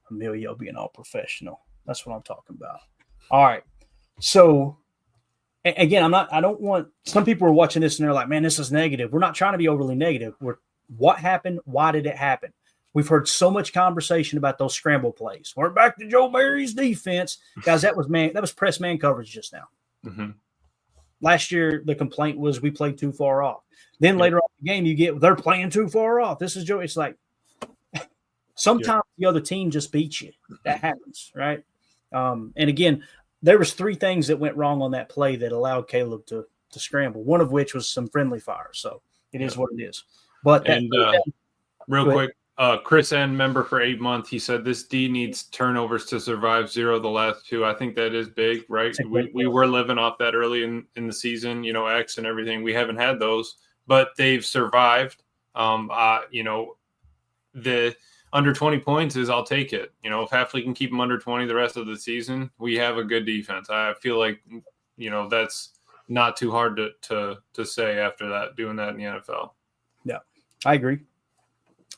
Emilio being all professional. That's what I'm talking about. All right. So again, I don't want, some people are watching this and they're like, man, this is negative. We're not trying to be overly negative. What happened? Why did it happen? We've heard so much conversation about those scramble plays. We're back to Joe Barry's defense. Guys, that was press man coverage just now. Mm-hmm. Last year, the complaint was we played too far off. Then later on in the game, you get, they're playing too far off. This is Joe. It's like, sometimes the other team just beats you. That happens, right? And again, there was 3 things that went wrong on that play that allowed Caleb to scramble, one of which was some friendly fire. So it is what it is. But real quick, Chris N, member for 8 months, he said this D needs turnovers to survive 0 the last 2. I think that is big, right? We were living off that early in the season, X and everything. We haven't had those, but they've survived. The under 20 points is, I'll take it. If Hafley can keep them under 20 the rest of the season, we have a good defense. I feel like, that's not too hard to say after that, doing that in the NFL. Yeah, I agree.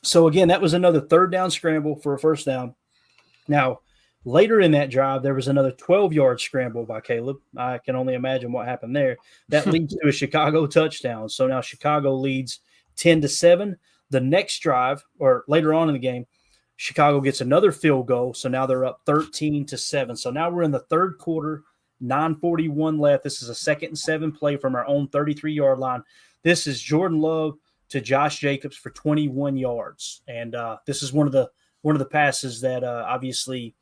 So again, that was another 3rd down scramble for a first down. Now, later in that drive, there was another 12-yard scramble by Caleb. I can only imagine what happened there. That leads to a Chicago touchdown. So now Chicago leads 10-7. The next drive, or later on in the game, Chicago gets another field goal. So now they're up 13-7. So now we're in the 3rd quarter, 9:41 left. This is a 2nd and 7 play from our own 33-yard line. This is Jordan Love to Josh Jacobs for 21 yards. And this is one of the passes that obviously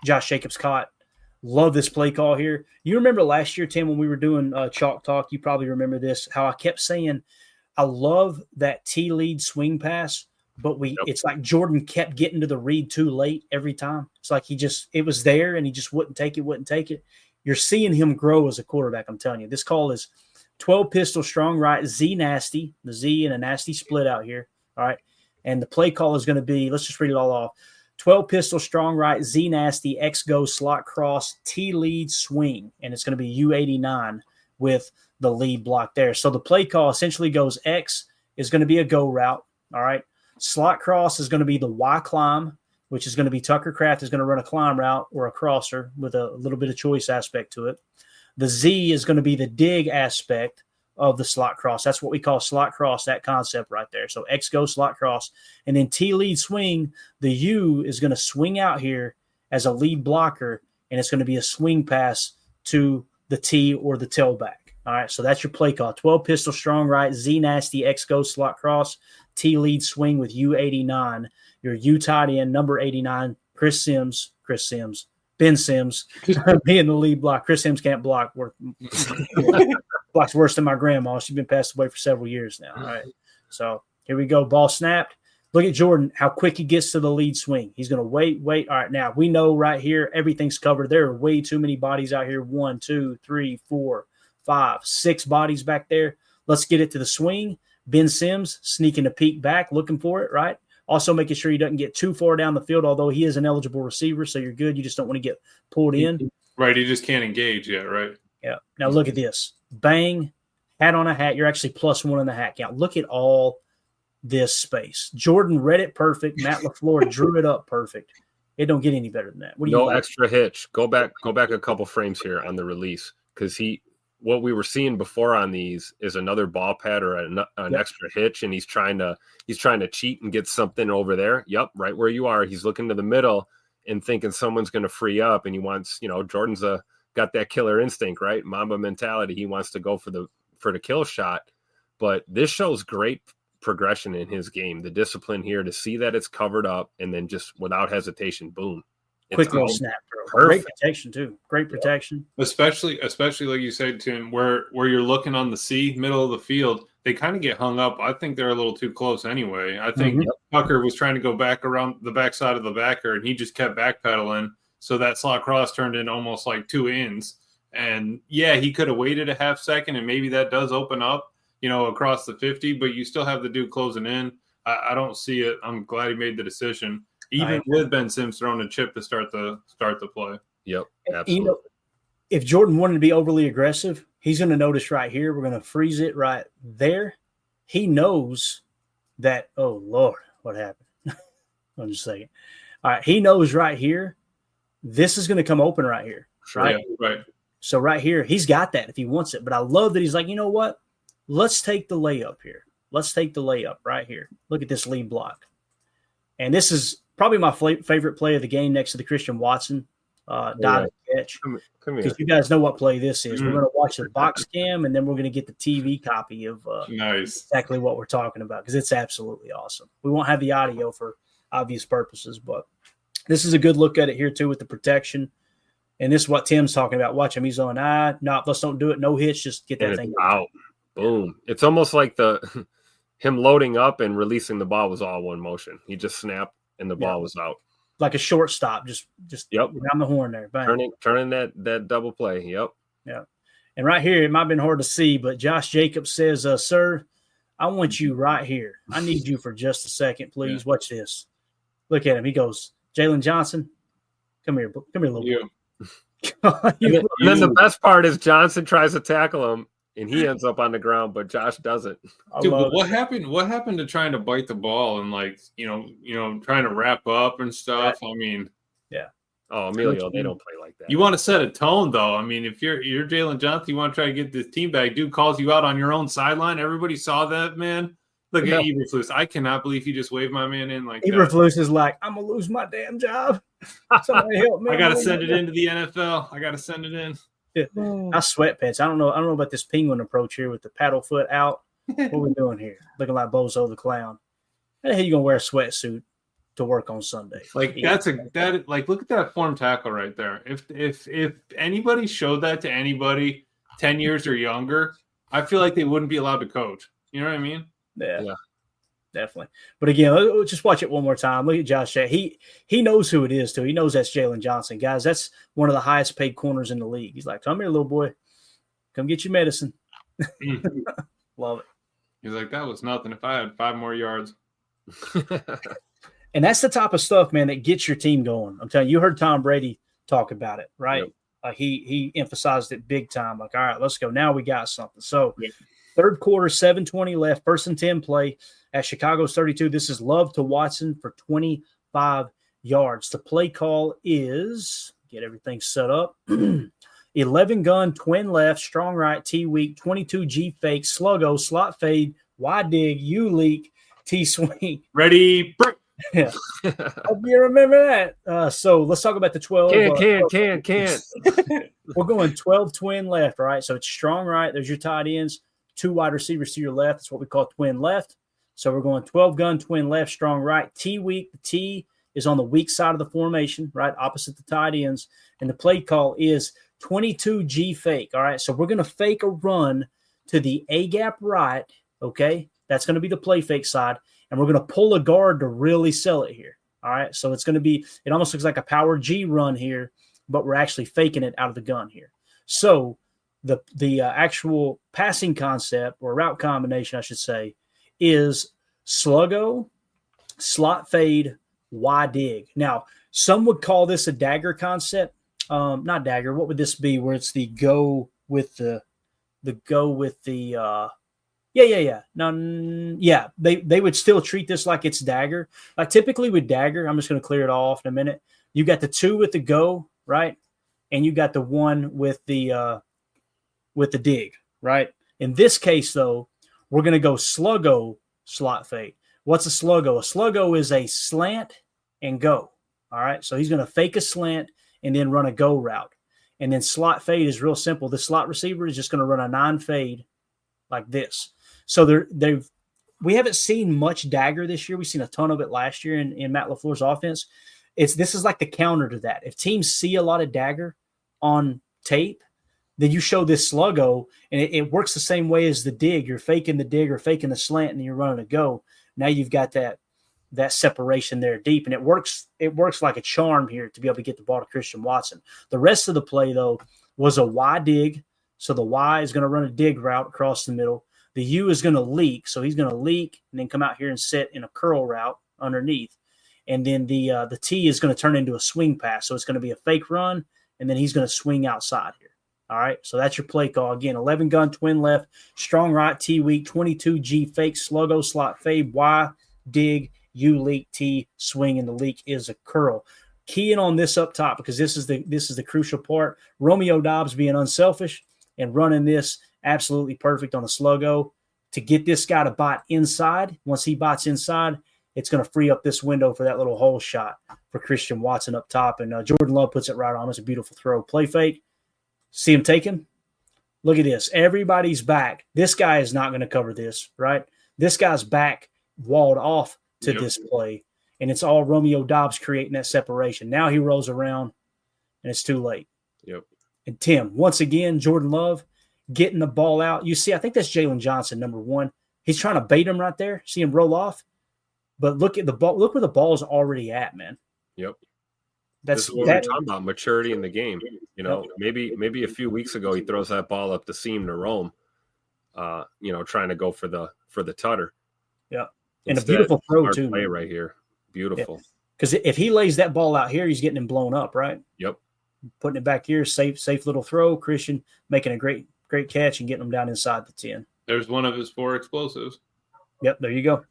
Josh Jacobs caught. Love this play call here. You remember last year, Tim, when we were doing Chalk Talk, you probably remember this, how I kept saying, I love that T-lead swing pass, but it's like Jordan kept getting to the read too late every time. It's like it was there and he just wouldn't take it. You're seeing him grow as a quarterback, I'm telling you. This call is 12 pistol strong right, Z nasty, the Z and a nasty split out here. All right. And the play call is going to be, let's just read it all off. 12 pistol strong right, Z nasty, X go slot cross, T lead swing. And it's going to be U89 with the lead block there. So the play call essentially goes X is going to be a go route. All right. Slot cross is going to be the Y climb, which is going to be Tucker Kraft is going to run a climb route or a crosser with a little bit of choice aspect to it. The Z is going to be the dig aspect of the slot cross. That's what we call slot cross, that concept right there. So X go slot cross. And then T lead swing, the U is going to swing out here as a lead blocker, and it's going to be a swing pass to the T or the tailback. All right, so that's your play call. 12 pistol strong right, Z nasty, X go slot cross, T lead swing with U89. Your U tight end, number 89, Chris Sims, Ben Sims being the lead block. Chris Sims can't block. Blocks worse than my grandma. She's been passed away for several years now. All right, so here we go. Ball snapped. Look at Jordan, how quick he gets to the lead swing. He's going to wait. All right, now we know right here everything's covered. There are way too many bodies out here. 1, 2, 3, 4, 5, 6 bodies back there. Let's get it to the swing. Ben Sims sneaking a peek back, looking for it, right? Also making sure he doesn't get too far down the field, although he is an eligible receiver, so you're good. You just don't want to get pulled in. Right, he just can't engage yet, right? Yeah. Now look at this. Bang, hat on a hat. You're actually +1 in the hat count. Look at all this space. Jordan read it perfect. Matt LaFleur drew it up perfect. It don't get any better than that. What do you like? Extra hitch. Go back a couple frames here on the release, because what we were seeing before on these is another ball pad or an extra hitch, and he's trying to cheat and get something over there. Yep, right where you are. He's looking to the middle and thinking someone's going to free up, and he wants, Jordan's got that killer instinct, right? Mamba mentality. He wants to go for the kill shot. But this shows great progression in his game. The discipline here to see that it's covered up and then just without hesitation, boom. Quick little snap throw. Great protection too. Great protection. Especially like you said, Tim, where you're looking on the C, middle of the field, they kind of get hung up. I think they're a little too close anyway. I think Tucker was trying to go back around the backside of the backer, and he just kept backpedaling. So that slot cross turned in almost like 2 ends. And yeah, he could have waited a half second, and maybe that does open up, across the 50, but you still have the dude closing in. I don't see it. I'm glad he made the decision. Even with Ben Sims throwing a chip to start the play. Yep, absolutely. If Jordan wanted to be overly aggressive, he's going to notice right here. We're going to freeze it right there. He knows that, oh, Lord, what happened? One second. All right, he knows right here, this is going to come open right here, right? Yeah, right. So right here, he's got that if he wants it. But I love that he's like, you know what? Let's take the layup here. Let's take the layup right here. Look at this lead block. And this is probably my favorite play of the game next to the Christian Watson diving catch. Come here. Because you guys know what play this is. We're going to watch the box cam, and then we're going to get the TV copy of Nice. exactly what we're talking about because it's absolutely awesome. We won't have the audio for obvious purposes, but this is a good look at it here too with the protection. And this is what Tim's talking about. Watch him. He's on, no, let's don't do it. No hits. Just get that thing out. Boom. It's almost like him loading up and releasing the ball was all one motion. He just snapped and the ball was out. Like a shortstop. Just around the horn there. Bang. Turning that double play. Yep. Yeah. And right here, it might have been hard to see, but Josh Jacobs says, sir, I want you right here. I need you for just a second, please. Yeah. Watch this. Look at him. He goes, Jalen Johnson, come here, little boy. And then the best part is Johnson tries to tackle him, and he ends up on the ground, but Josh doesn't. Dude, but what happened? What happened to trying to bite the ball and trying to wrap up and stuff? I mean, yeah. Oh, Emilio, they don't play like that. You want to set a tone, though. I mean, if you're Jalen Johnson, you want to try to get this team back. Dude calls you out on your own sideline. Everybody saw that, man. Look at Eberflus. I cannot believe he just waved my man in like Eberflus is like, I'm gonna lose my damn job. Somebody help me. I gotta send it into the NFL. I gotta send it in. Yeah. I sweatpants. I don't know about this penguin approach here with the paddle foot out. What are we doing here? Looking like Bozo the Clown. How the hell you gonna wear a sweatsuit to work on Sunday? Like look at that form tackle right there. If anybody showed that to anybody 10 years or younger, I feel like they wouldn't be allowed to coach. You know what I mean? Yeah, definitely. But again, just watch it one more time. Look at Josh Jay. He knows who it is, too. He knows that's Jalen Johnson. Guys, that's one of the highest paid corners in the league. He's like, come here, little boy. Come get your medicine. Love it. He's like, that was nothing. If I had 5 more yards. And that's the type of stuff, man, that gets your team going. I'm telling you, you heard Tom Brady talk about it, right? Yep. He emphasized it big time. Like, all right, let's go. Now we got something. So, third quarter, 7:20 left, 1st and 10 play at Chicago's 32. This is Love to Watson for 25 yards. The play call is, get everything set up, 11 gun, twin left, strong right, T weak, 22 G fake, sluggo, slot fade, wide dig, U leak, T swing. Ready, break. Yeah. Hope you remember that. So let's talk about the 12. Can't. We're going 12 twin left, right? So it's strong right. There's your tight ends. 2 wide receivers to your left. That's what we call twin left. So we're going 12 gun, twin left, strong right. T weak. The T is on the weak side of the formation, right? Opposite the tight ends. And the play call is 22 G fake. All right. So we're going to fake a run to the A gap right. Okay. That's going to be the play fake side. And we're going to pull a guard to really sell it here. All right. So it's going to be, it almost looks like a power G run here, but we're actually faking it out of the gun here. So the actual passing concept or route combination, I should say, is sluggo, slot fade, Y dig. Now, some would call this a dagger concept. Not dagger. What would this be? Where it's the go with the They would still treat this like it's dagger. Like typically with dagger, I'm just going to clear it all off in a minute. You got the 2 with the go, right? And you got the 1 with the dig, right? In this case, though, we're going to go sluggo slot fade. What's a sluggo? A sluggo is a slant and go. All right. So he's going to fake a slant and then run a go route. And then slot fade is real simple. The slot receiver is just going to run a 9 fade like this. So we haven't seen much dagger this year. We've seen a ton of it last year in Matt LaFleur's offense. This is like the counter to that. If teams see a lot of dagger on tape, then you show this sluggo, and it works the same way as the dig. You're faking the dig or faking the slant, and you're running a go. Now you've got that separation there deep, and it works like a charm here to be able to get the ball to Christian Watson. The rest of the play, though, was a Y dig. So the Y is going to run a dig route across the middle. The U is going to leak. So he's going to leak and then come out here and set in a curl route underneath. And then the T is going to turn into a swing pass. So it's going to be a fake run, and then he's going to swing outside here. All right, so that's your play call. Again, 11 gun, twin left, strong right, T weak, 22 G fake, sluggo, slot fade, Y, dig, U leak, T swing, and the leak is a curl. Keying on this up top because this is the crucial part. Romeo Doubs being unselfish and running this absolutely perfect on the sluggo to get this guy to bite inside. Once he bites inside, it's going to free up this window for that little hole shot for Christian Watson up top. And Jordan Love puts it right on. It's a beautiful throw. Play fake. See him taken? Look at this. Everybody's back. This guy is not going to cover this, right? This guy's back walled off to this play. And it's all Romeo Doubs creating that separation. Now he rolls around, and it's too late. Yep. And Tim, once again, Jordan Love getting the ball out. You see, I think that's Jalen Johnson, number 1. He's trying to bait him right there. See him roll off. But look at the ball. Look where the ball's already at, man. Yep. That's what we're talking about, maturity in the game. You know, maybe a few weeks ago he throws that ball up the seam to Rome, trying to go for the tutter. Yeah. And a beautiful throw too. Play right here. Beautiful. Because if he lays that ball out here, he's getting him blown up, right? Yep. Putting it back here, safe little throw. Christian making a great catch and getting him down inside the 10. There's one of his 4 explosives. Yep, there you go.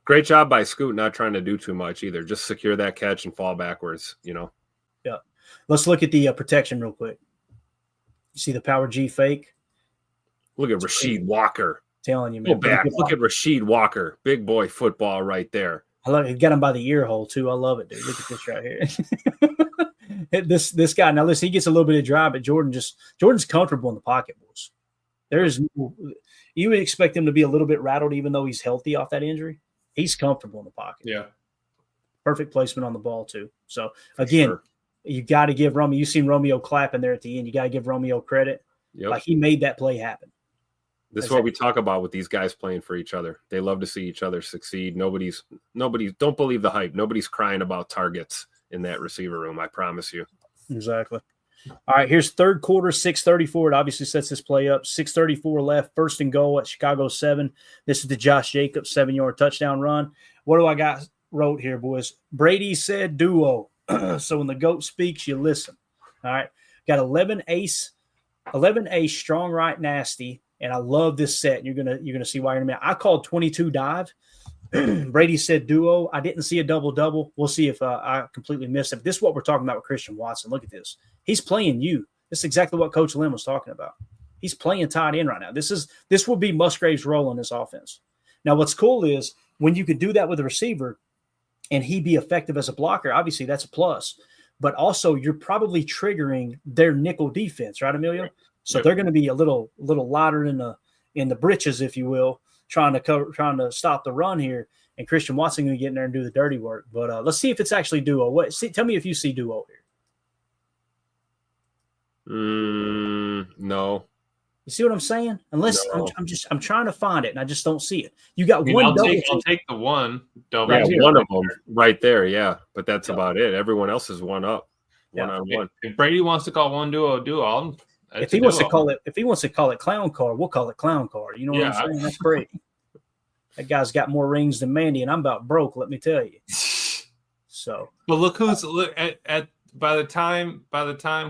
Great job by Scoot, not trying to do too much either. Just secure that catch and fall backwards, Yeah. Let's look at the protection real quick. You see the power G fake? Look at Rasheed Walker. Telling you, man. Go back. Look at Rasheed Walker. Big boy football right there. I love it. He got him by the ear hole, too. I love it, dude. Look at this right here. this guy. Now, listen, he gets a little bit of drive, but Jordan's comfortable in the pocket, boys. You would expect him to be a little bit rattled, even though he's healthy off that injury. He's comfortable in the pocket. Yeah. Perfect placement on the ball, too. So, again, you got to give Romeo – you've seen Romeo clapping there at the end. You got to give Romeo credit. Yep. Like, he made that play happen. This is what we talk about with these guys playing for each other. They love to see each other succeed. Nobody's don't believe the hype. Nobody's crying about targets in that receiver room. I promise you. Exactly. All right, here's third quarter, 6:34. It obviously sets this play up. 6:34 left, 1st and goal at Chicago 7. This is the Josh Jacobs 7-yard touchdown run. What do I got wrote here, boys? Brady said duo. So when the GOAT speaks, you listen. All right. Got 11 ace, strong right nasty. And I love this set. You're gonna see why in a minute. I called 22 dive. Brady said duo. I didn't see a double-double. We'll see if I completely missed it. But this is what we're talking about with Christian Watson. Look at this. He's playing you. This is exactly what Coach Lynn was talking about. He's playing tight end right now. This will be Musgrave's role in this offense. Now, what's cool is when you could do that with a receiver and he be effective as a blocker, obviously that's a plus. But also you're probably triggering their nickel defense, right, Emilio? So they're going to be a little lighter in the britches, if you will, trying to stop the run here. And Christian Watson going to get in there and do the dirty work. But let's see if it's actually duo. Tell me if you see duo here. No. You see what I'm saying? Unless no. I'm trying to find it and I just don't see it. You got one I'll double. I'll take the one double. Yeah, one of them right there. Yeah, but that's about it. Everyone else is one up, one on one. If Brady wants to call one duo, if he wants to call it clown car, we'll call it clown car. You know what I'm saying? That's great. That guy's got more rings than Mandy, and I'm about broke. Let me tell you. So, but look at by the time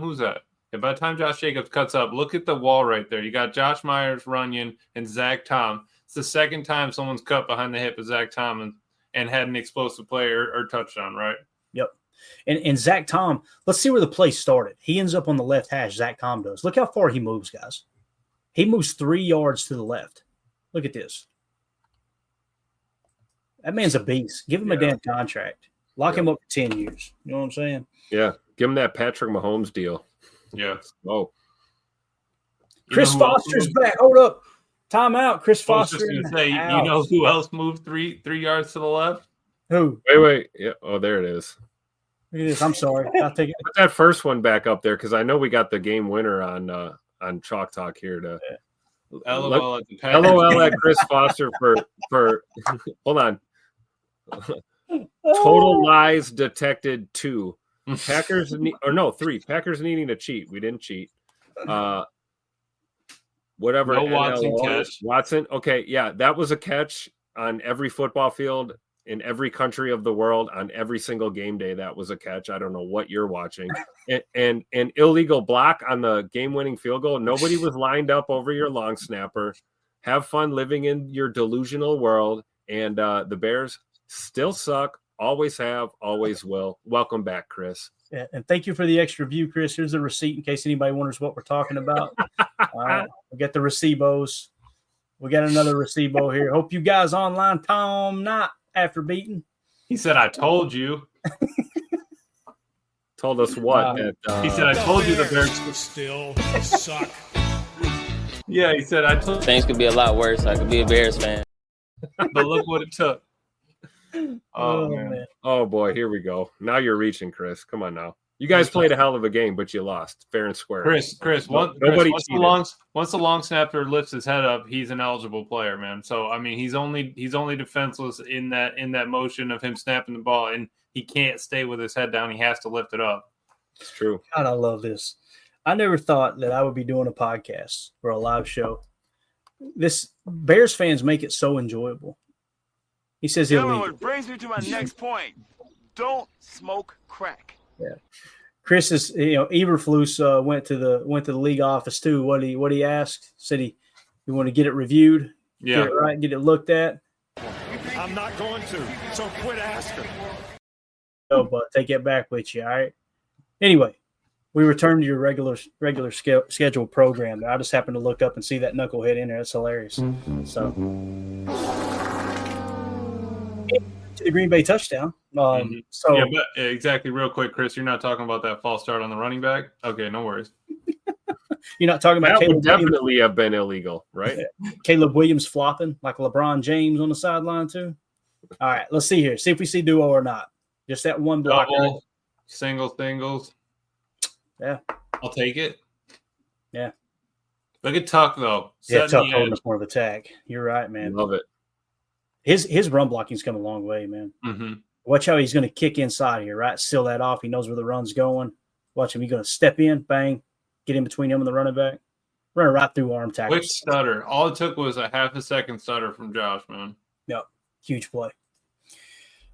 who's that? And by the time Josh Jacobs cuts up, look at the wall right there. You got Josh Myers, Runyon, and Zach Tom. It's the second time someone's cut behind the hip of Zach Tom and had an explosive play or touchdown, right? Yep. And Zach Tom, let's see where the play started. He ends up on the left hash, Zach Tom does. Look how far he moves, guys. He moves 3 yards to the left. Look at this. That man's a beast. Give him a damn contract. Lock him up for 10 years. You know what I'm saying? Yeah. Give him that Patrick Mahomes deal. Yeah. Oh. Chris Foster's back. Hold up. Time out. Chris Foster. You know who else moved three yards to the left? Who? Wait. Yeah. Oh, there it is. It is. I'm sorry. I'll take it. Put that first one back up there because I know we got the game winner on Chalk Talk here to LOL at Chris Foster for hold on. Total lies detected 2. Packers 3. Packers needing to cheat. We didn't cheat. Whatever. No Watson catch. Watson. Okay, yeah, that was a catch on every football field in every country of the world on every single game day. That was a catch. I don't know what you're watching. And an illegal block on the game-winning field goal. Nobody was lined up over your long snapper. Have fun living in your delusional world. And the Bears Still suck. Always have. Always will. Welcome back, Chris. Yeah, and thank you for the extra view, Chris. Here's the receipt in case anybody wonders what we're talking about. All right, we got the Recebos. We got another Recebo here. Hope you guys online, Tom, not after beating. He said, "I told you." Told us what? He said, "I told you the Bears still suck." Yeah, he said, "I told." Things could be a lot worse. I could be a Bears fan. But look what it took. Oh man. Oh boy, here we go. Now you're reaching, Chris. Come on now. You guys played a hell of a game, but you lost fair and square. Once the long snapper lifts his head up, he's an eligible player, man. So I mean, he's only defenseless in that motion of him snapping the ball, and he can't stay with his head down. He has to lift it up. It's true. God, I love this. I never thought that I would be doing a podcast or a live show. This Bears fans make it so enjoyable. He says illegal. It brings me to my next point. Don't smoke crack. Yeah, Chris is. Eberflus went to the league office too. What he asked? Said he want to get it reviewed. Yeah, get it right. Get it looked at. I'm not going to. So quit asking. Oh, but take it back with you. All right. Anyway, we return to your regular scheduled program. I just happened to look up and see that knucklehead in there. That's hilarious. So. To the Green Bay touchdown. So yeah, but exactly. Real quick, Chris, you're not talking about that false start on the running back. Okay, no worries. You're not talking about that Caleb would definitely have been illegal, right? Caleb Williams flopping like LeBron James on the sideline too. All right, let's see here. See if we see duo or not. Just that one block. Double, singles. Yeah, I'll take it. Yeah. Look at Tuck though. Yeah, Tuck holding us more of a tag. You're right, man. Love it. His run blocking's come a long way, man. Mm-hmm. Watch how he's going to kick inside here, right? Seal that off. He knows where the run's going. Watch him. He's going to step in, bang, get in between him and the running back. Running right through arm tackles. Quick stutter. All it took was a half a second stutter from Josh, man. Yep. Huge play.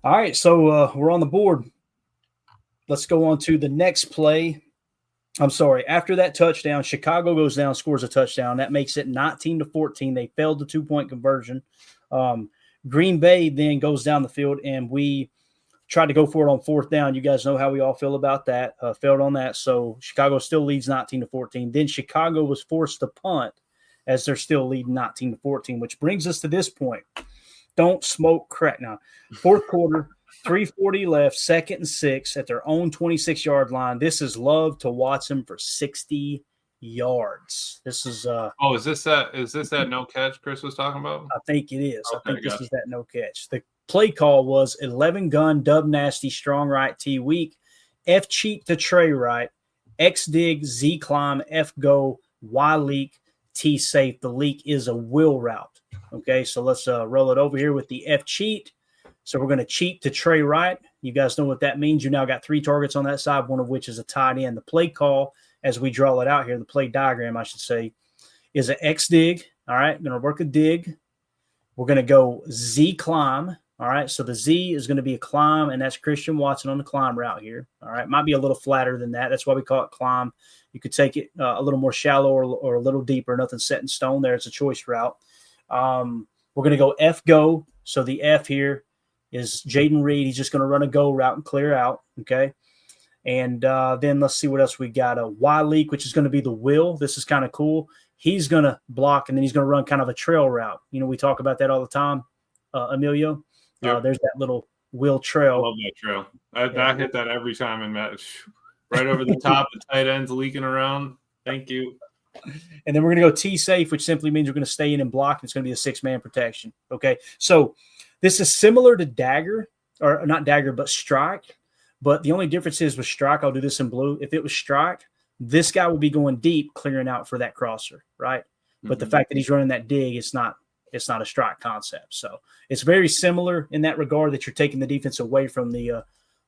All right, so we're on the board. Let's go on to the next play. I'm sorry. After that touchdown, Chicago goes down, scores a touchdown. That makes it 19-14. They failed the 2-point conversion. Green Bay then goes down the field, and we tried to go for it on fourth down. You guys know how we all feel about that. Failed on that. So Chicago still leads 19-14. Then Chicago was forced to punt as they're still leading 19-14, which brings us to this point. Don't smoke crack. Now, fourth quarter, 3:40 left, 2nd and 6 at their own 26-yard line. This is Love to Watson for 60 yards. This is is this that no catch Chris was talking about? I think it is. Okay, I think this is that no catch. The play call was 11 gun, dub nasty, strong right, T weak, F cheat to Trey right, X dig, Z climb, F go, Y leak, T safe. The leak is a wheel route. Okay, so let's roll it over here with the F cheat. So we're going to cheat to Trey right. You guys know what that means. You now got 3 targets on that side, one of which is a tight end. The play call, as we draw it out here, the play diagram, I should say, is an X dig. All right, going to work a dig. We're going to go Z climb. All right, so the Z is going to be a climb, and that's Christian Watson on the climb route here. All right, might be a little flatter than that. That's why we call it climb. You could take it a little more shallow or a little deeper. Nothing set in stone there. It's a choice route. We're going to go F go. So the F here is Jaden Reed. He's just going to run a go route and clear out. Okay. And then let's see what else we got. A Y leak, which is going to be the will. This is kind of cool. He's going to block, and then he's going to run kind of a trail route. You know, we talk about that all the time, Emilio. Yep. There's that little will trail. I love that trail. I hit that every time in match. Right over the top, the tight ends leaking around. Thank you. And then we're going to go T safe, which simply means we're going to stay in and block. And it's going to be a 6-man protection. Okay. So this is similar to dagger, or not dagger, but strike. But the only difference is with strike, I'll do this in blue. If it was strike, this guy will be going deep, clearing out for that crosser, right? Mm-hmm. But the fact that he's running that dig, it's not a strike concept. So it's very similar in that regard, that you're taking the defense away from the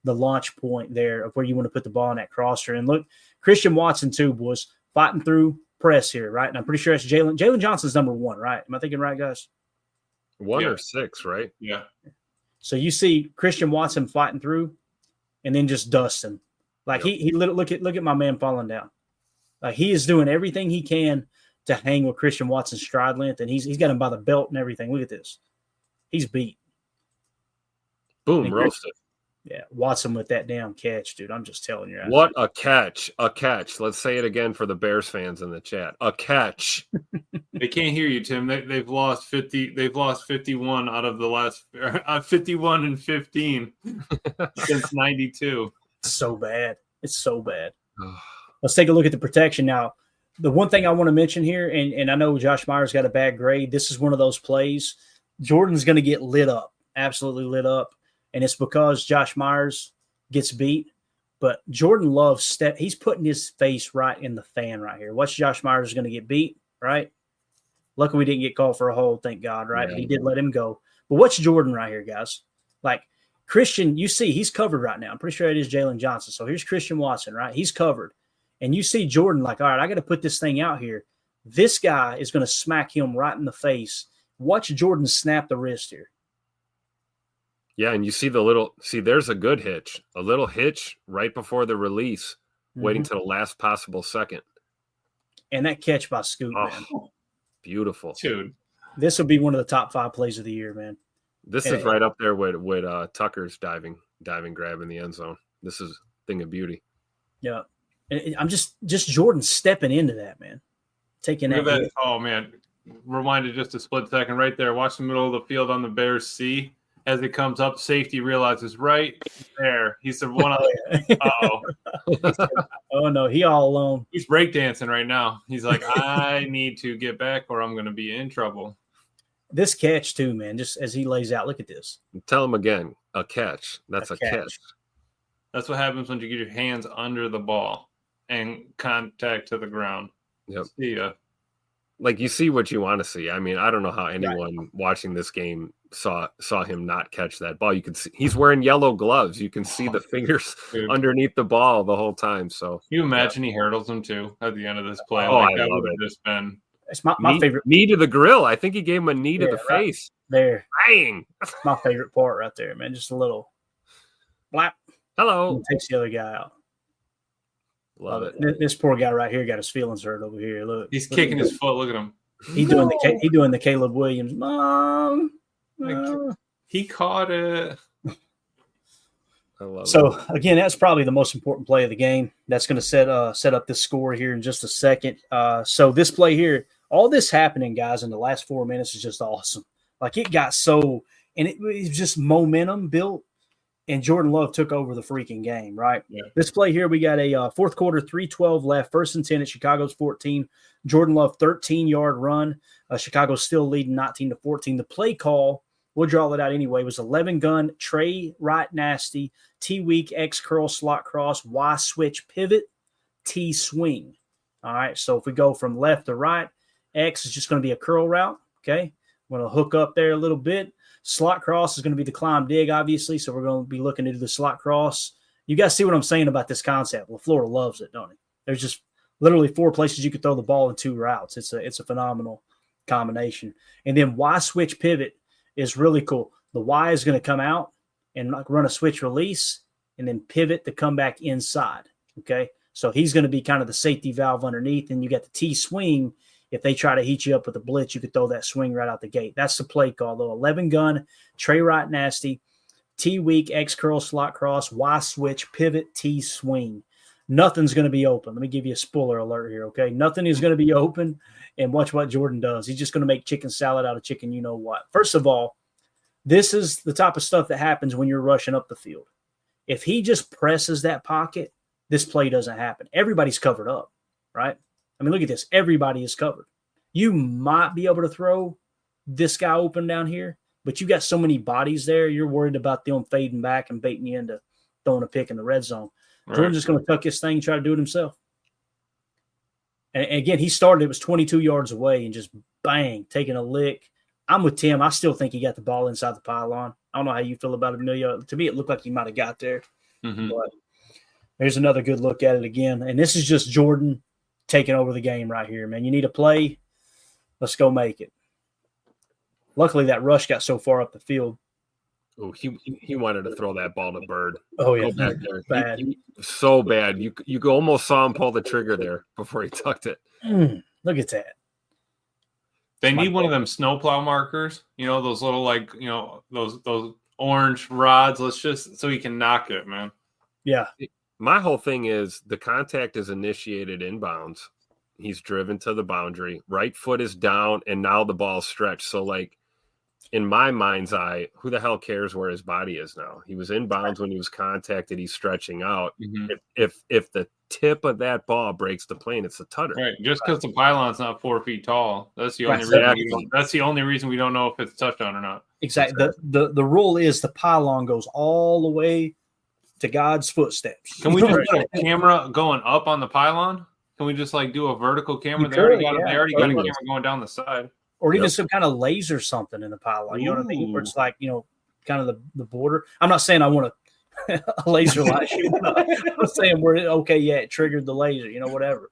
launch point there of where you want to put the ball in that crosser. And look, Christian Watson too was fighting through press here, right? And I'm pretty sure it's Jalen Johnson's number 1, right? Am I thinking right, guys? 1 or 6, right? Yeah. So you see Christian Watson fighting through, and then just dusting. Like he look at my man falling down. Like he is doing everything he can to hang with Christian Watson's stride length, and he's got him by the belt and everything. Look at this. He's beat. Boom, roasted. Yeah, Watson with that damn catch, dude. I'm just telling you. What a catch. A catch. Let's say it again for the Bears fans in the chat. A catch. They can't hear you, Tim. They've lost 50. They've lost 51 out of the last 51 and 15 since 92. It's so bad. It's so bad. Let's take a look at the protection now. The one thing I want to mention here, and I know Josh Myers got a bad grade. This is one of those plays. Jordan's going to get lit up, absolutely lit up. And it's because Josh Myers gets beat. But Jordan Love, he's putting his face right in the fan right here. Watch Josh Myers is going to get beat, right? Luckily, we didn't get called for a hold, thank God, right? Yeah. But he did let him go. But watch Jordan right here, guys. Like, Christian, you see, he's covered right now. I'm pretty sure it is Jalen Johnson. So here's Christian Watson, right? He's covered. And you see Jordan like, all right, I got to put this thing out here. This guy is going to smack him right in the face. Watch Jordan snap the wrist here. Yeah, and you see there's a good hitch. A little hitch right before the release, waiting to the last possible second. And that catch by Scoot, man. Beautiful. Dude. This will be one of the top 5 plays of the year, man. This is right up there with Tucker's diving grab in the end zone. This is a thing of beauty. Yeah. And I'm just Jordan stepping into that, man. Taking that. Oh, man. Reminded just a split second right there. Watch the middle of the field on the Bears C. As it comes up, safety realizes right there. He's the one. Oh, no. He all alone. He's breakdancing right now. He's like, I need to get back or I'm going to be in trouble. This catch, too, man, just as he lays out. Look at this. Tell him again. A catch. That's a catch. That's what happens when you get your hands under the ball and contact to the ground. Yep. See ya. Like, you see what you want to see. I mean, I don't know how anyone watching this game saw him not catch that ball. You can see he's wearing yellow gloves. You can see the fingers underneath the ball the whole time. So can you imagine he hurdles him too at the end of this play? Oh, I love it. Just been it's my favorite. Knee to the grill. I think he gave him a knee to the face. There. Bang. That's my favorite part right there, man. Just a little blap. Hello. Takes the other guy out. Love it. This poor guy right here got his feelings hurt over here. Look, he's kicking his foot. Look at him. He doing the Caleb Williams. Mom, he caught it. I love it. Again, that's probably the most important play of the game. That's going to set up this score here in just a second. So this play here, all this happening, guys, in the last 4 minutes is just awesome. Like it got and it was just momentum built. And Jordan Love took over the freaking game, right? Yeah. This play here, we got a fourth quarter, 3:12 left, 1st and 10 at Chicago's 14. Jordan Love, 13-yard run. Chicago's still leading 19-14. The play call, we'll draw it out anyway, was 11 gun, Trey right nasty, T-weak, X curl, slot cross, Y switch, pivot, T swing. All right, so if we go from left to right, X is just going to be a curl route, okay? I'm going to hook up there a little bit. Slot cross is going to be the climb dig, obviously, so we're going to be looking to do the slot cross. You guys see what I'm saying about this concept? Well, Florida loves it, don't it? There's just literally 4 places you could throw the ball in 2 routes. It's a phenomenal combination. And then Y switch pivot is really cool. The Y is going to come out and run a switch release and then pivot to come back inside, okay? So he's going to be kind of the safety valve underneath, and you got the T swing. If they try to heat you up with a blitz, you could throw that swing right out the gate. That's the play call, though. 11 gun, Trey right nasty, T weak, X curl, slot cross, Y switch, pivot, T swing. Nothing's going to be open. Let me give you a spoiler alert here, okay? Nothing is going to be open, and watch what Jordan does. He's just going to make chicken salad out of chicken you know what. First of all, this is the type of stuff that happens when you're rushing up the field. If he just presses that pocket, this play doesn't happen. Everybody's covered up, right? I mean, look at this. Everybody is covered. You might be able to throw this guy open down here, but you got so many bodies there, you're worried about them fading back and baiting you into throwing a pick in the red zone. Right. Jordan's just going to tuck his thing and try to do it himself. And again, he started, it was 22 yards away and just bang, taking a lick. I'm with Tim. I still think he got the ball inside the pylon. I don't know how you feel about it, Emilio. To me, it looked like he might have got there. Mm-hmm. But there's another good look at it again. And this is just Jordan taking over the game right here, man. You need a play. Let's go make it. Luckily, that rush got so far up the field. Oh, he wanted to throw that ball to Bird. Oh, yeah. Go back there. Bad. So bad. You almost saw him pull the trigger there before he tucked it. Look at that. They need one of them snowplow markers. You know, those little, like, you know, those orange rods. Let's just so he can knock it, man. Yeah. My whole thing is the contact is initiated inbounds. He's driven to the boundary. Right foot is down, and now the ball's stretched. So, like, in my mind's eye, who the hell cares where his body is now? He was inbounds when he was contacted. He's stretching out. Mm-hmm. If the tip of that ball breaks the plane, it's a tutter. Right. Just because the pylon's not 4 feet tall, that's the only Exactly. reason. That's the only reason we don't know if it's a touchdown or not. Exactly. The rule is the pylon goes all the way to God's footsteps. Can we just put a camera going up on the pylon? Can we just like do a vertical camera? They already got a camera going down the side. Or even some kind of laser something in the pylon. You know what I mean? Where it's like, kind of the border. I'm not saying I want a laser light shoot. I'm saying it triggered the laser, whatever.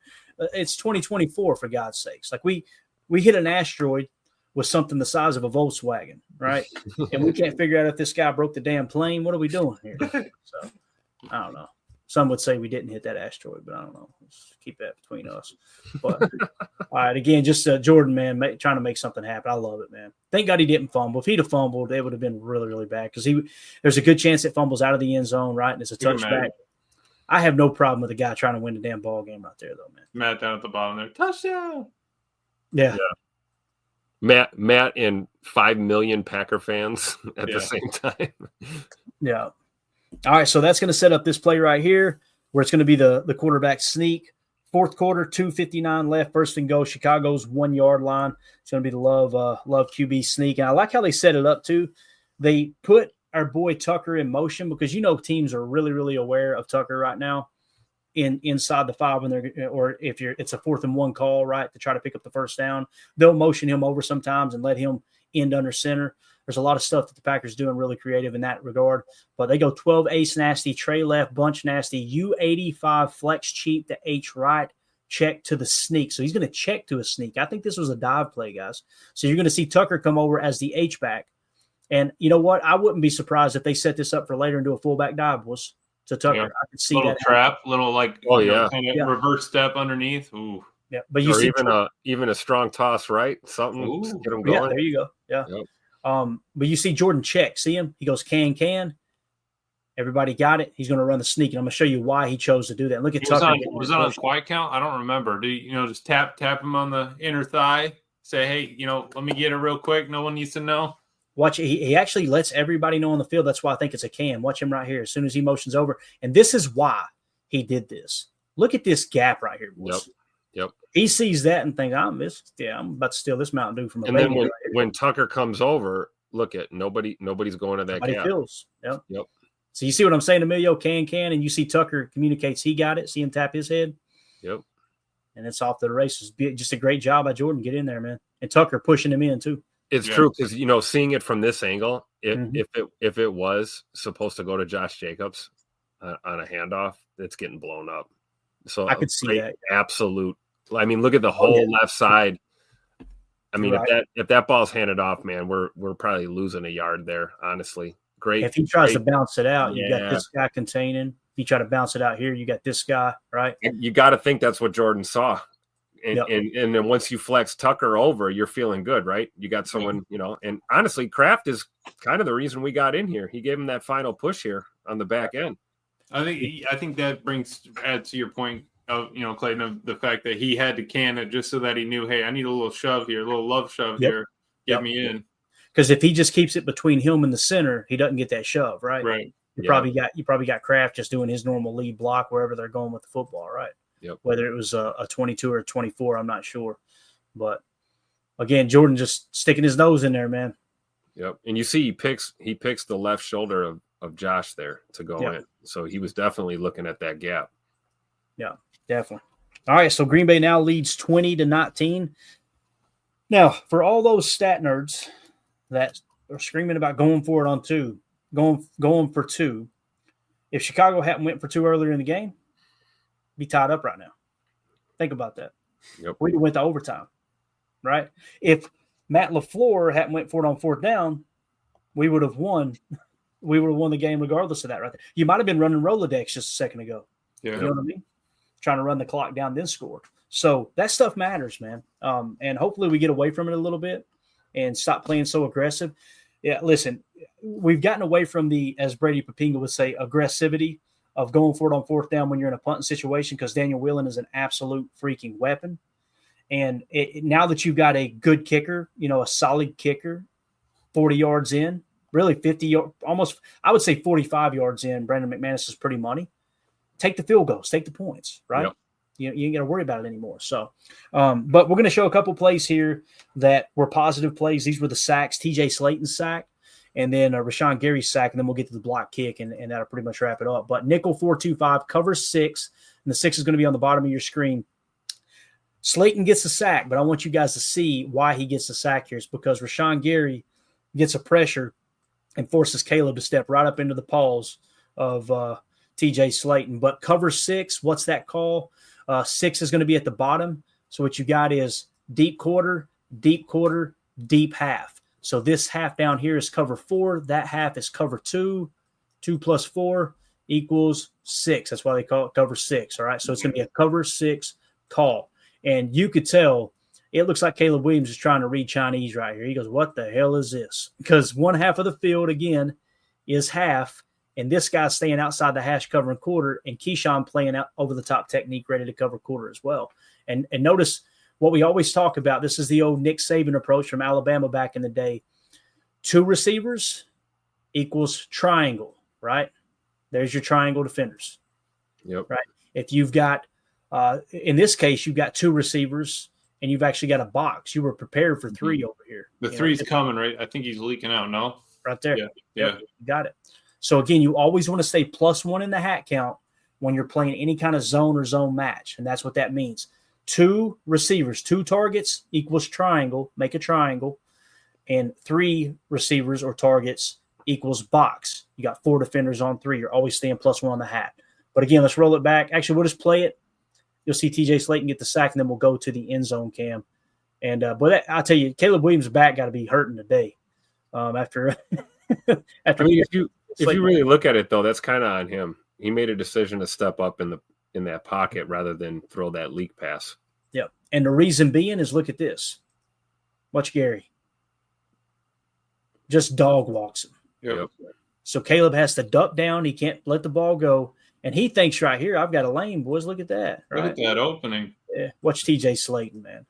It's 2024 for God's sakes. Like we hit an asteroid with something the size of a Volkswagen, right? And we can't figure out if this guy broke the damn plane. What are we doing here? So I don't know. Some would say we didn't hit that asteroid, but I don't know. Let's keep that between us. But all right, again, just Jordan, man, trying to make something happen. I love it, man. Thank God he didn't fumble. If he'd have fumbled, it would have been really, really bad because there's a good chance it fumbles out of the end zone, right? And it's a touchback. I have no problem with a guy trying to win the damn ball game right there, though, man. Matt down at the bottom there, touchdown. Yeah. Matt and 5 million Packer fans at the same time. Yeah. All right, so that's going to set up this play right here where it's going to be the quarterback sneak. Fourth quarter, 2:59 left, first and goal. Chicago's 1 yard line. It's going to be the Love QB sneak. And I like how they set it up, too. They put our boy Tucker in motion because, teams are really, really aware of Tucker right now inside the 5 when or if it's a 4th and 1 call, right, to try to pick up the first down. They'll motion him over sometimes and let him end under center. There's a lot of stuff that the Packers doing really creative in that regard. But they go 12 ace nasty, tray left, bunch nasty, U85 flex cheat to H right, check to the sneak. So he's going to check to a sneak. I think this was a dive play, guys. So you're going to see Tucker come over as the H back. And you know what? I wouldn't be surprised if they set this up for later and do a fullback dive was to Tucker. Yeah. I could see little that. Trap, little like reverse step underneath. Ooh. Yeah, but you see even a strong toss right, something to get him going. Yeah, there you go. Yeah. Yep. But you see Jordan check. See him? He goes can. Everybody got it. He's going to run the sneak, and I'm going to show you why he chose to do that. Look at Tucker. Was that on quiet count? I don't remember. Do you just tap him on the inner thigh? Say, hey, let me get it real quick. No one needs to know. Watch it. He actually lets everybody know on the field. That's why I think it's a cam. Watch him right here. As soon as he motions over, and this is why he did this. Look at this gap right here, boys. Yep. He sees that and thinks, I'm about to steal this Mountain Dew from a baby. And then when Tucker comes over, look at nobody's going to that nobody gap. Feels. Yep. Yep. So you see what I'm saying, Emilio? Can, and you see Tucker communicates he got it. See him tap his head. Yep. And it's off to the races. Just a great job by Jordan. Get in there, man. And Tucker pushing him in too. It's true because seeing it from this angle, if it was supposed to go to Josh Jacobs on a handoff, it's getting blown up. So I could see that. Absolute. I mean, look at the whole left side. I mean, if that ball's handed off, man, we're probably losing a yard there. Honestly, great. If he tries to bounce it out, you got this guy containing. If you try to bounce it out here, you got this guy, right? You got to think that's what Jordan saw. And then once you flex Tucker over, you're feeling good, right? You got someone, and honestly, Kraft is kind of the reason we got in here. He gave him that final push here on the back end. I think that adds to your point of, Clayton, of the fact that he had to can it just so that he knew, hey, I need a little shove here, a little love shove here. Get me in. Because if he just keeps it between him and the center, he doesn't get that shove, right? Right. You probably got Kraft just doing his normal lead block wherever they're going with the football, right? Yep. Whether it was a 22 or a 24, I'm not sure. But again, Jordan just sticking his nose in there, man. Yep. And you see he picks the left shoulder of Josh there to go in. So he was definitely looking at that gap. Yeah, definitely. All right, so Green Bay now leads 20-19. Now, for all those stat nerds that are screaming about going for it on 2, going for 2, if Chicago hadn't went for 2 earlier in the game, be tied up right now. Think about that. Yep. We'd have went to overtime, right? If Matt LaFleur hadn't went for it on 4th down, we would have won. We would have won the game regardless of that right there. You might have been running Rolodex just a second ago. Yeah. You know what I mean? Trying to run the clock down, then score. So that stuff matters, man. And hopefully we get away from it a little bit and stop playing so aggressive. Yeah, listen, we've gotten away from the, as Brady Papinga would say, aggressivity of going for it on fourth down when you're in a punting situation, because Daniel Whelan is an absolute freaking weapon. And now that you've got a good kicker, a solid kicker, 40 yards in, really 50, almost, I would say 45 yards in, Brandon McManus is pretty money. Take the field goals, take the points, right? Yep. You ain't got to worry about it anymore. So, but we're going to show a couple plays here that were positive plays. These were the sacks, TJ Slayton's sack, and then Rashawn Gary's sack, and then we'll get to the block kick, and that'll pretty much wrap it up. But nickel 4-2-5, cover 6, and the 6 is going to be on the bottom of your screen. Slayton gets the sack, but I want you guys to see why he gets the sack here. It's because Rashawn Gary gets a pressure and forces Caleb to step right up into the paws of TJ Slayton. But cover 6, what's that call? 6 is going to be at the bottom. So what you got is deep quarter, deep half. So this half down here is cover 4. That half is cover 2. 2 plus 4 equals 6. That's why they call it cover 6. All right. So it's going to be a cover 6 call. And you could tell it looks like Caleb Williams is trying to read Chinese right here. He goes, what the hell is this? Because one half of the field, again, is half. And this guy's staying outside the hash covering quarter, and Keyshawn playing out over the top technique, ready to cover quarter as well. And notice what we always talk about. This is the old Nick Saban approach from Alabama back in the day. 2 receivers equals triangle, right? There's your triangle defenders. Yep. Right. If you've got, in this case, you've got 2 receivers and you've actually got a box. You were prepared for 3 over here. The 3's coming, right? I think he's leaking out. No, right there. Yeah. Yep, you got it. So again, you always want to stay +1 in the hat count when you're playing any kind of zone or zone match, and that's what that means. 2 receivers, 2 targets equals triangle. Make a triangle, and 3 receivers or targets equals box. You got 4 defenders on 3. You're always staying +1 on the hat. But again, let's roll it back. Actually, we'll just play it. You'll see TJ Slayton get the sack, and then we'll go to the end zone cam. And but I'll tell you, Caleb Williams' back got to be hurting today. After I mean, if you really look at it, though, that's kind of on him. He made a decision to step up in that pocket rather than throw that leak pass. Yep. And the reason being is, look at this. Watch Gary. Just dog walks him. Yep. So Caleb has to duck down. He can't let the ball go. And he thinks right here, I've got a lane, boys. Look at that. Right? Look at that opening. Yeah. Watch TJ Slayton, man.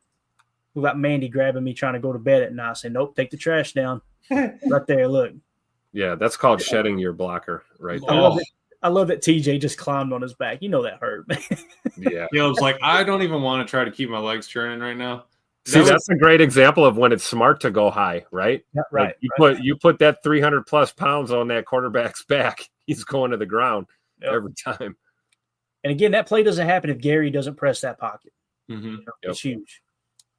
We got Mandy grabbing me trying to go to bed at night. Saying, nope, take the trash down. Right there, look. Yeah, that's called shedding your blocker right there. I love that TJ just climbed on his back. You know that hurt, man. Yeah. Caleb's like, I don't even want to try to keep my legs turning right now. See, that's a great example of when it's smart to go high, right? Yeah, right. Like you put that 300+ pounds on that quarterback's back, he's going to the ground every time. And again, that play doesn't happen if Gary doesn't press that pocket. Mm-hmm. It's huge.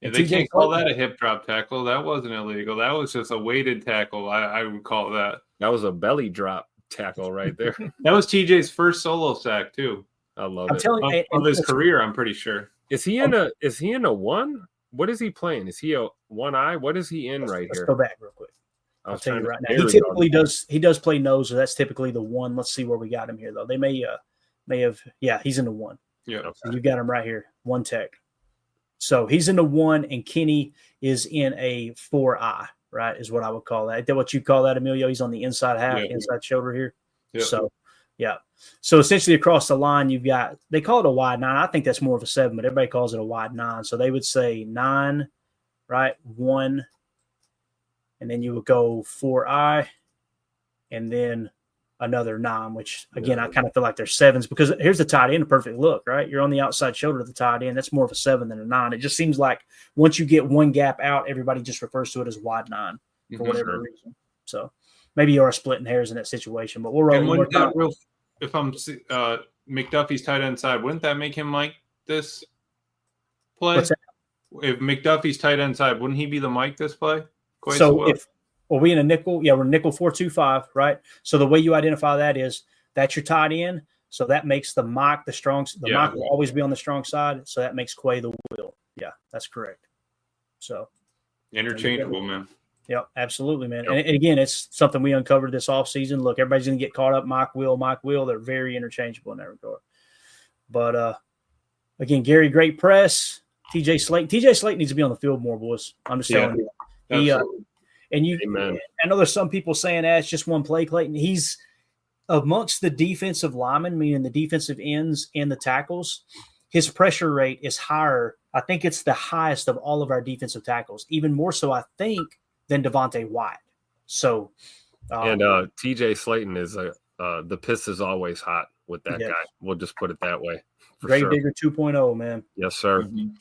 Yeah, they can't call that a hip drop tackle. That wasn't illegal. That was just a weighted tackle. I would call that. That was a belly drop tackle right there. That was TJ's first solo sack too. I love I'm it. telling you, Of his career, I'm pretty sure. Is he in a 1? What is he playing? Is he a 1-eye? What is he in right let's here? go back real quick. I'll tell you right now. He typically does play nose, so that's typically the 1. Let's see where we got him here though. They may have he's in the 1. Yeah. Okay. So you got him right here, 1 tech. So he's in the 1, and Kenny is in a 4-eye, right? Is what I would call that. Is that what you call that, Emilio? He's on the inside half, inside shoulder here. Yeah. So, yeah. So essentially across the line, you've got, they call it a wide 9. I think that's more of a 7, but everybody calls it a wide 9. So they would say 9, right? 1, and then you would go 4-eye, and then another 9, which again, I kind of feel like they're 7s because here's the tight end, a perfect look, right? You're on the outside shoulder of the tight end. That's more of a 7 than a 9. It just seems like once you get one gap out, everybody just refers to it as wide 9 for whatever reason. So maybe you are splitting hairs in that situation, but we're rolling. If I'm McDuffie's tight end side, wouldn't that make him like this play? If McDuffie's tight end side, wouldn't he be the Mike this play? Are we in a nickel? Yeah, we're nickel 4-2-5, right? So the way you identify that is that's your tight end. So that makes the Mike the strong. The Mike will always be on the strong side. So that makes Quay the will. Yeah, that's correct. So interchangeable, man. Yeah, absolutely, man. And again, it's something we uncovered this offseason. Look, everybody's going to get caught up. Mike will. They're very interchangeable in that regard. But again, Gary, great press. TJ Slayton needs to be on the field more, boys. I'm just telling you. And Amen. I know there's some people saying that it's just one play, Clayton. He's amongst the defensive linemen, meaning the defensive ends and the tackles. His pressure rate is higher. I think it's the highest of all of our defensive tackles, even more so, I think, than Devontae White. So, And TJ Slayton is the piss is always hot with that Yes. guy. We'll just put it that way. For Greg sure. Digger 2.0, man. Yes, sir. Mhm.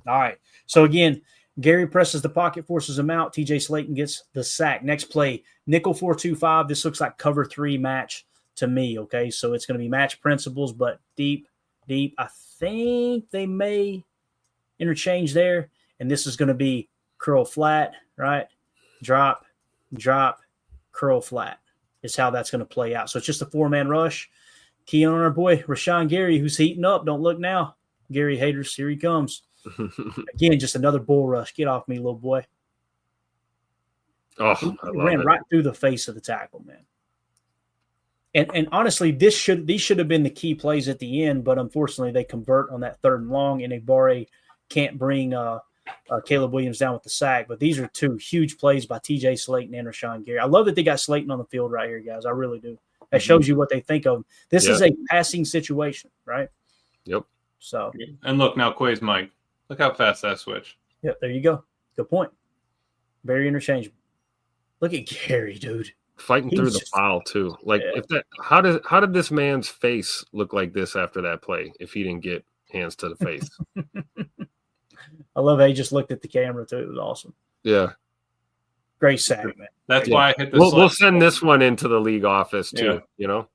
All right. So again, Gary presses the pocket, forces him out. TJ Slayton gets the sack. Next play, nickel 4-2-5. This looks like cover 3 match to me. Okay. So it's going to be match principles, but deep. I think they may interchange there. And this is going to be curl flat, right? Drop, curl flat is how that's going to play out. So it's just a 4-man rush. Key on our boy, Rashawn Gary, who's heating up. Don't look now. Gary haters, here he comes. Again, just another bull rush. Get off me, little boy. Oh, He I love ran it. right through the face of the tackle, man. And honestly, these should have been the key plays at the end, but unfortunately, they convert on that 3rd and long, and Igbare can't bring Caleb Williams down with the sack. But these are 2 huge plays by TJ Slayton and Rashawn Gary. I love that they got Slayton on the field right here, guys. I really do. That shows you what they think of him. This is a passing situation, right? Yep. So, And look now, Quay's Mike. Look how fast that switch. yeah, there you go. Good point. Very interchangeable. Look at Gary, dude. Fighting through the He's- foul too. Like Yeah. if that, how did this man's face look like this after that play? If he didn't get hands to the face, I love how he just looked at the camera too. It was awesome. yeah. Great sack, man. That's why I hit the We'll sled. send this one into the league office too. Yeah. You know,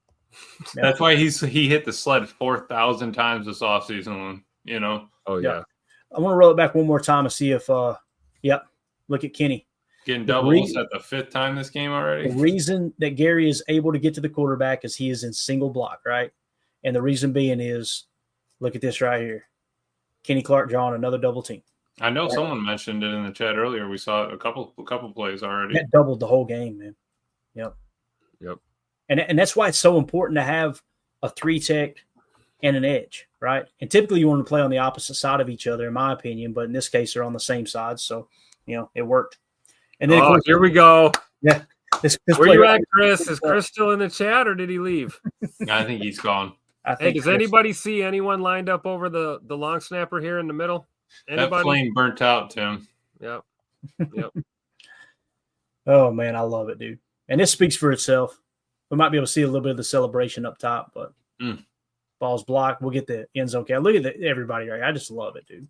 That's why he hit the sled 4,000 times this offseason. You know, oh Yeah. yeah, I want to roll it back one more time and see if, yep, look at Kenny. getting The doubles reason- at the 5th time this game The already. reason that Gary is able to get to the quarterback is he is in single block, right? And the reason being is, look at this right here. Kenny Clark drawing another double team. I know someone mentioned it in the chat earlier. We saw a couple plays already. That doubled the whole game, man. Yep. Yep. And that's why it's so important to have a 3-tech and an edge, right? And typically you want to play on the opposite side of each other, in my opinion, but in this case they're on the same side, so it worked. And then of Oh, course, here we go. this Where play you right at, Chris? Is Chris still in the chat or did he leave? I think he's gone. I Hey, think does Chris- anybody see anyone lined up over the long snapper here in the middle? That Anybody? flame burnt out, Tim. Yep. Oh man, I love it, dude. And this speaks for itself. We might be able to see a little bit of the celebration up top, but ball's blocked. We'll get the end zone. Okay, look at everybody right here. I just love it, dude.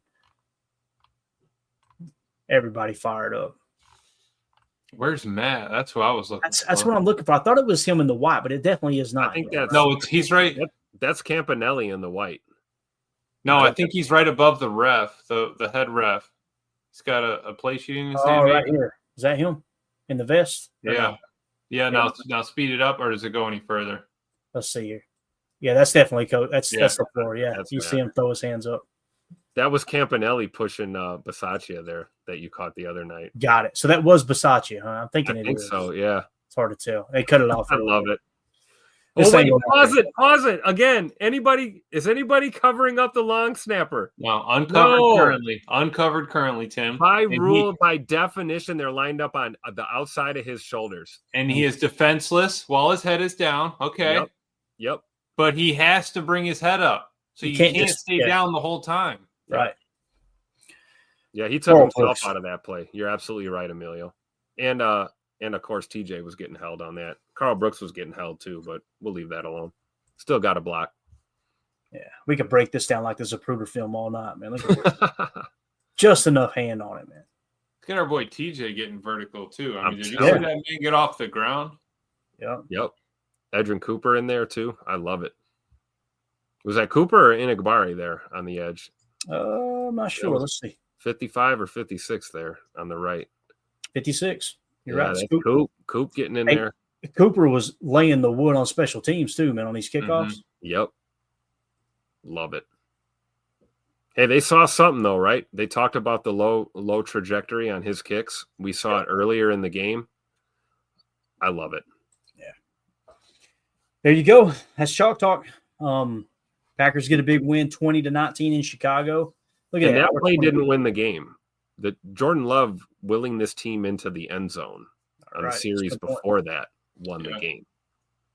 Everybody fired up. Where's Matt? That's who I was looking That's for. what I'm looking for. I thought it was him in the white, but it definitely is not. I think him. that's No, he's right. That's Campanelli in the white. No, I think he's right above the ref, the head ref. He's got a play sheet in his Oh, hand. right here. Is that him in the vest? Yeah. Yeah, now speed it up, or does it go any further? Let's see here. Yeah, that's definitely coach. That's Yeah. the floor. Yeah, That's you Matt. see him throw his hands up. That was Campanelli pushing Bisaccia there that you caught the other night. Got it. So that was Bisaccia, huh? I'm thinking I it think is. so. Yeah, It's hard to tell. They cut it off. I love it. This Oh, wait, ain't gonna pause happen. it. Pause it again. Is anybody covering up the long snapper? No, uncovered No. currently. Uncovered currently, Tim. By And rule, by definition, they're lined up on the outside of his shoulders. he is defenseless while his head is down. Okay. Yep. But he has to bring his head up. So You you can't can't just- stay yeah. down the whole time. Right. Yeah, he took Oh, himself folks. out of that play. You're absolutely right, Emilio. And of course TJ was getting held on that. Carl Brooks was getting held too, but we'll leave that alone. Still got a block. Yeah. We could break this down like this Zapruder film all night, man. Look at this. Just enough hand on it, man. Look at our boy TJ getting vertical too. I I'm mean, did you see telling that man get off the ground? Yeah. Yep. Edrin Cooper in there too. I love it. Was that Cooper or Inigbari there on the edge? I'm not sure. was- Let's see. 55 or 56 there on the right. 56. You're Yeah, right. that's Cooper, Coop getting in Hey. there. Cooper was laying the wood on special teams too, man, on these kickoffs. Yep. Love it. Hey, they saw something though, right? They talked about the low trajectory on his kicks. We saw it earlier in the game. I love it. There you go. That's Chalk Talk. Packers get a big win, 20-19 in Chicago. Look at And that We're play 20. didn't win the game. the Jordan Love willing this team into the end zone on Right, the series that's a good point. before that won the Yeah. game.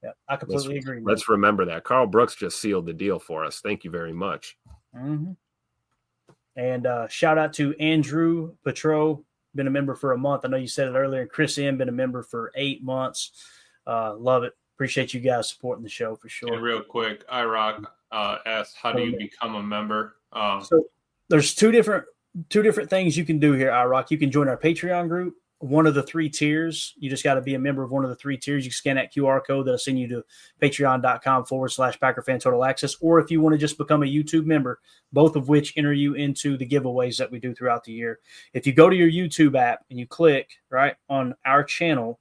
Yeah, I completely agree. man. Let's remember that. Carl Brooks just sealed the deal for us. Thank you very much. Mm-hmm. And shout out to Andrew Petro, been a member for a month. I know you said it earlier. And Chris M, been a member for 8 months. Love it. Appreciate you guys supporting the show for sure. And real quick, iRock asked, "How do you become a member?" So there's two different things you can do here, iRock. You can join our Patreon group, one of the 3 tiers. You just got to be a member of one of the 3 tiers. You scan that QR code that'll send you to patreon.com/PackerFan Total Access. Or if you want to just become a YouTube member, both of which enter you into the giveaways that we do throughout the year. If you go to your YouTube app and you click right on our channel,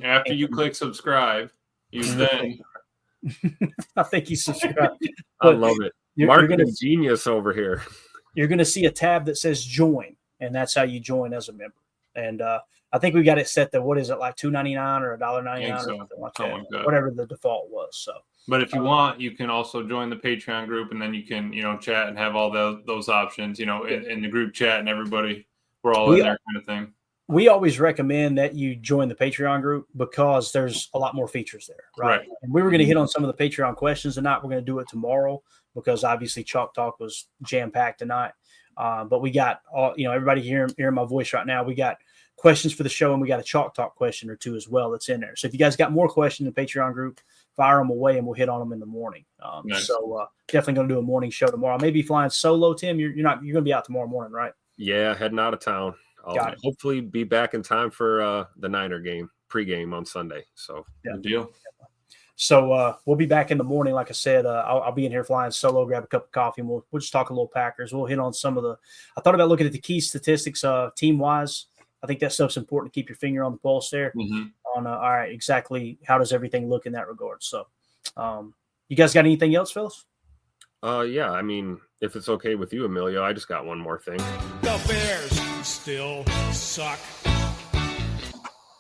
after you click subscribe, you then I think you subscribe. I love it. You're Marketing gonna, genius over here. you're going to see a tab that says join, and that's how you join as a member. And I think we got it set to, what is it, like $2.99 or $1.99 or so. something like Something that, like that. whatever the default was. So, But if you want, you can also join the Patreon group, and then you can, chat and have all those options, in the group chat, and everybody, we're all in there kind of thing. we always recommend that you join the Patreon group because there's a lot more features there. Right. And we were going to hit on some of the Patreon questions tonight. We're going to do it tomorrow because obviously Chalk Talk was jam packed tonight. But we got all, everybody hearing my voice right now. We got questions for the show, and we got a Chalk Talk question or 2 as well that's in there. So if you guys got more questions in the Patreon group, fire them away and we'll hit on them in the morning. Nice. So definitely going to do a morning show tomorrow. Maybe flying solo, Tim. You're going to be out tomorrow morning, right? Yeah, heading out of town. I'll hopefully be back in time for the Niner game pregame on Sunday. So Good deal. So we'll be back in the morning. Like I said, I'll be in here flying solo, grab a cup of coffee, and we'll just talk a little Packers. We'll hit on some of the – I thought about looking at the key statistics team-wise. I think that stuff's important to keep your finger on the pulse there on, all right, exactly how does everything look in that regard. So you guys got anything else, fellas? Yeah, I mean, if it's okay with you, Emilio, I just got one more thing. The Bears still suck.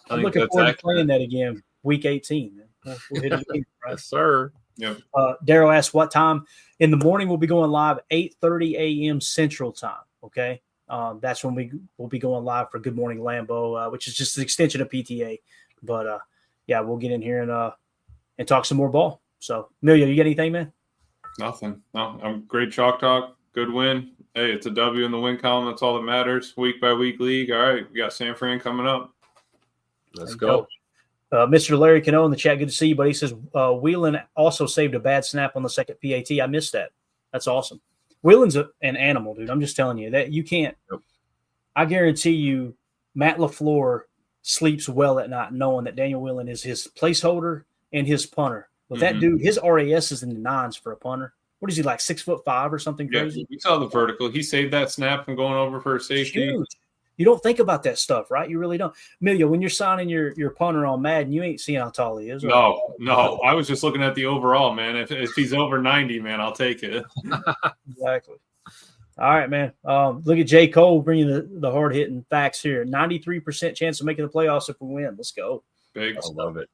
I'm looking forward to playing that again, week 18. Man. We'll hit it again, right? Yes, sir. Yep. Daryl asked what time in the morning. We'll be going live 8:30 a.m. Central Time. Okay, that's when we'll be going live for Good Morning Lambeau, which is just an extension of PTA. But yeah, we'll get in here and talk some more ball. So, Emilio, you got anything, man? Nothing. No, I'm great. Chalk Talk. Good win. Hey, it's a W in the win column. That's all that matters. Week by week league. All right, we got San Fran coming up. Let's go. Mr. Larry Cano in the chat. Good to see you, but he says Whelan also saved a bad snap on the second PAT. I missed that. That's awesome. Whelan's an animal, dude. I'm just telling you that you can't. Yep. I guarantee you, Matt LaFleur sleeps well at night knowing that Daniel Whelan is his placeholder and his punter. But that dude, his RAS is in the 9s for a punter. What is he, like 6'5" or something crazy? Yeah, we saw the vertical. He saved that snap from going over for a safety. Huge. You don't think about that stuff, right? You really don't. Emilio, when you're signing your punter on Madden, you ain't seeing how tall he is. Right? No. I was just looking at the overall, man. If he's over 90, man, I'll take it. Exactly. All right, man. Look at J. Cole bringing the hard-hitting facts here. 93% chance of making the playoffs if we win. Let's go. Big. I love it.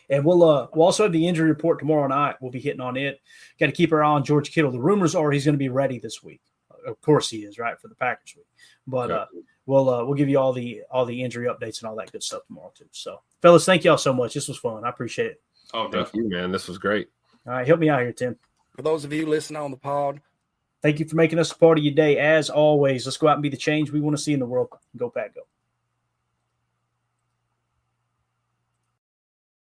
And we'll also have the injury report tomorrow night. We'll be hitting on it. Got to keep our eye on George Kittle. The rumors are he's going to be ready this week. Of course he is, right, for the Packers week. But we'll give you all the injury updates and all that good stuff tomorrow too. So, fellas, thank y'all so much. This was fun. I appreciate it. Oh, thank you, man. This was great. All right, help me out here, Tim. For those of you listening on the pod, thank you for making us a part of your day. As always, let's go out and be the change we want to see in the world. Go Pack, go.